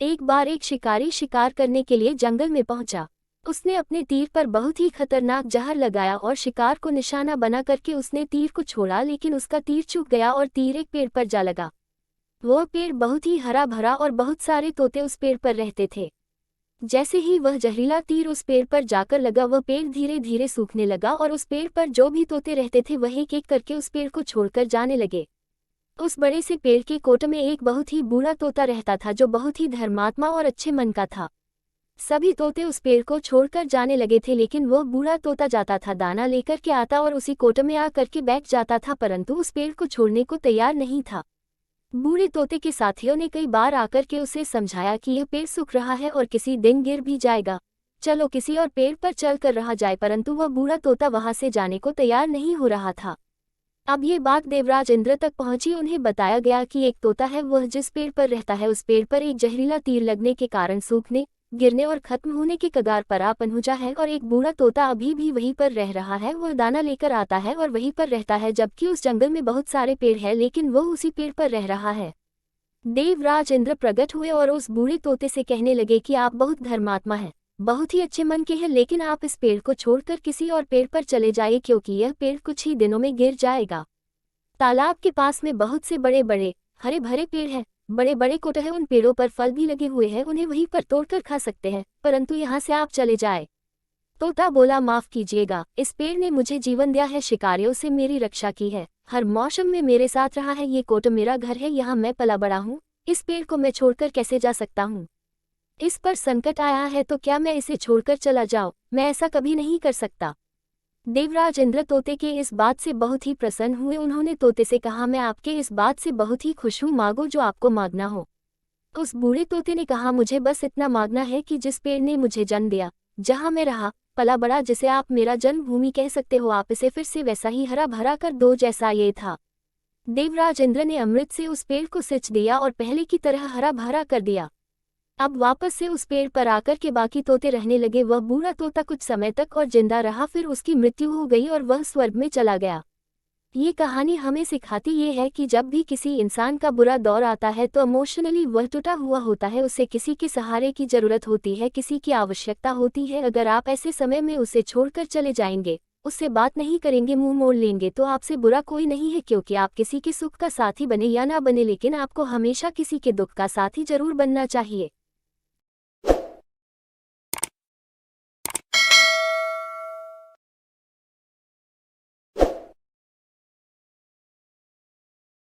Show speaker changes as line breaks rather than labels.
एक बार एक शिकारी शिकार करने के लिए जंगल में पहुंचा। उसने अपने तीर पर बहुत ही खतरनाक जहर लगाया और शिकार को निशाना बना करके उसने तीर को छोड़ा, लेकिन उसका तीर चूक गया और तीर एक पेड़ पर जा लगा। वह पेड़ बहुत ही हरा भरा और बहुत सारे तोते उस पेड़ पर रहते थे। जैसे ही वह जहरीला तीर उस पेड़ पर जाकर लगा, वह पेड़ धीरे धीरे सूखने लगा और उस पेड़ पर जो भी तोते रहते थे वह एक एक करके उस पेड़ को छोड़कर जाने लगे। उस बड़े से पेड़ के कोट में एक बहुत ही बूढ़ा तोता रहता था जो बहुत ही धर्मात्मा और अच्छे मन का था। सभी तोते उस पेड़ को छोड़कर जाने लगे थे, लेकिन वह बूढ़ा तोता जाता था, दाना लेकर के आता और उसी कोट में आ करके बैठ जाता था, परंतु उस पेड़ को छोड़ने को तैयार नहीं था। बूढ़े तोते के साथियों ने कई बार आकर के उसे समझाया कि यह पेड़ सूख रहा है और किसी दिन गिर भी जाएगा, चलो किसी और पेड़ पर चल कर रहा जाए, परंतु वह बूढ़ा तोता वहां से जाने को तैयार नहीं हो रहा था। अब ये बात देवराज इंद्र तक पहुंची। उन्हें बताया गया कि एक तोता है, वह जिस पेड़ पर रहता है उस पेड़ पर एक जहरीला तीर लगने के कारण सूखने, गिरने और खत्म होने के कगार पर आ पहुंचा है, और एक बूढ़ा तोता अभी भी वहीं पर रह रहा है। वह दाना लेकर आता है और वहीं पर रहता है, जबकि उस जंगल में बहुत सारे पेड़ हैं, लेकिन वह उसी पेड़ पर रह रहा है। देवराज इंद्र प्रकट हुए और उस बूढ़े तोते से कहने लगे कि आप बहुत धर्मात्मा हैं, बहुत ही अच्छे मन के हैं, लेकिन आप इस पेड़ को छोड़कर किसी और पेड़ पर चले जाइए, क्योंकि यह पेड़ कुछ ही दिनों में गिर जाएगा। तालाब के पास में बहुत से बड़े बड़े हरे भरे पेड़ हैं, बड़े बड़े कोट हैं, उन पेड़ों पर फल भी लगे हुए हैं, उन्हें वहीं पर तोड़कर खा सकते हैं, परंतु यहाँ से आप चले जाए। तोता बोला, माफ कीजिएगा, इस पेड़ ने मुझे जीवन दिया है, शिकारियों से मेरी रक्षा की है, हर मौसम में मेरे साथ रहा है, ये कोट मेरा घर है, यहाँ मैं पला बड़ा हूँ, इस पेड़ को मैं छोड़कर कैसे जा सकता हूँ? इस पर संकट आया है तो क्या मैं इसे छोड़कर चला जाऊँ? मैं ऐसा कभी नहीं कर सकता। देवराज इंद्र तोते के इस बात से बहुत ही प्रसन्न हुए। उन्होंने तोते से कहा, मैं आपके इस बात से बहुत ही खुश हूँ, मांगो जो आपको मांगना हो। उस बूढ़े तोते ने कहा, मुझे बस इतना मांगना है कि जिस पेड़ ने मुझे जन्म दिया, जहाँ मैं रहा पला बड़ा, जिसे आप मेरा जन्मभूमि कह सकते हो, आप इसे फिर से वैसा ही हरा भरा कर दो जैसा ये था। देवराज इंद्र ने अमृत से उस पेड़ को सिंच दिया और पहले की तरह हरा भरा कर दिया। अब वापस से उस पेड़ पर आकर के बाकी तोते रहने लगे। वह बूढ़ा तोता कुछ समय तक और जिंदा रहा, फिर उसकी मृत्यु हो गई और वह स्वर्ग में चला गया। ये कहानी हमें सिखाती ये है कि जब भी किसी इंसान का बुरा दौर आता है तो इमोशनली वह टूटा हुआ होता है, उसे किसी के सहारे की जरूरत होती है, किसी की आवश्यकता होती है। अगर आप ऐसे समय में उसे छोड़कर चले जाएंगे, उससे बात नहीं करेंगे, मुंह मोड़ लेंगे, तो आपसे बुरा कोई नहीं है, क्योंकि आप किसी के सुख का साथी बने या ना बने, लेकिन आपको हमेशा किसी के दुख का साथी जरूर बनना चाहिए।